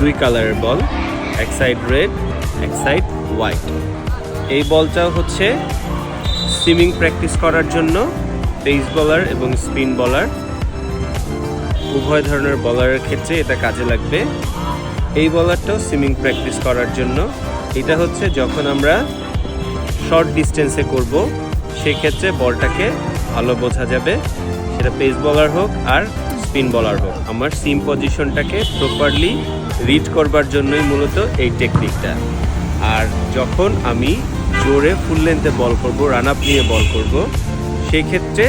দুই কালারের বল, এক সাইড রেড, এক সাইড হোয়াইট। এই বলটাও হচ্ছে সুইমিং প্র্যাকটিস করার জন্য পেস বলার এবং স্পিন বলার উভয় ধরনের বলারের ক্ষেত্রে এটা কাজে লাগবে। এই বলারটাও সুইমিং প্র্যাকটিস করার জন্য। এটা হচ্ছে যখন আমরা শর্ট ডিস্টেন্সে করব সেক্ষেত্রে বলটাকে ভালো বোঝা যাবে, সেটা পেস বলার হোক আর স্পিন বলার হোক। আমার সিম পজিশনটাকে প্রপারলি রিড করবার জন্যই মূলত এই টেকনিকটা। আর যখন আমি জোরে ফুল লেন্থে বল করব, রান আপ নিয়ে বল করব, সেই ক্ষেত্রে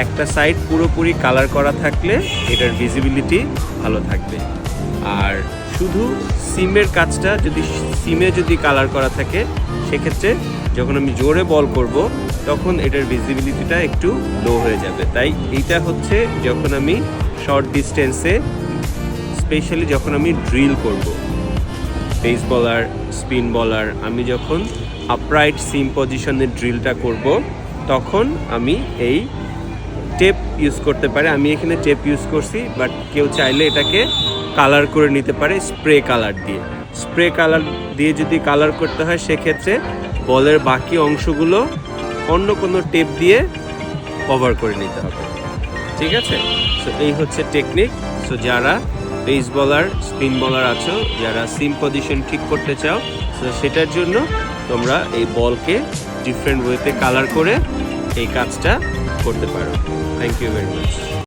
একটা সাইড পুরোপুরি কালার করা থাকলে এটার ভিজিবিলিটি ভালো থাকবে। আর শুধু সিমের কাজটা যদি কালার করা থাকে সেক্ষেত্রে যখন আমি জোরে বল করব তখন এটার ভিজিবিলিটিটা একটু লো হয়ে যাবে। তাই এইটা হচ্ছে যখন আমি শর্ট ডিস্টেন্সে, স্পেশালি যখন আমি ড্রিল করব, পেস বলার, স্পিন বলার, আমি যখন আপরাইট সিম পজিশনে ড্রিলটা করব তখন আমি এই টেপ ইউজ করতে পারি। আমি এখানে টেপ ইউজ করছি, বাট কেউ চাইলে এটাকে কালার করে নিতে পারে স্প্রে কালার দিয়ে। স্প্রে কালার দিয়ে যদি কালার করতে হয় সেক্ষেত্রে বলের বাকি অংশগুলো অন্য কোনো টেপ দিয়ে কভার করে নিতে হবে। ঠিক আছে? সো এই হচ্ছে টেকনিক। সো যারা পেস বলার, স্পিন বলার আছো, যারা সিম পজিশন ঠিক করতে চাও, সো সেটার জন্য তোমরা এই বলকে ডিফারেন্ট ওয়েতে কালার করে এই কাজটা করতে পারো। Thank you very much.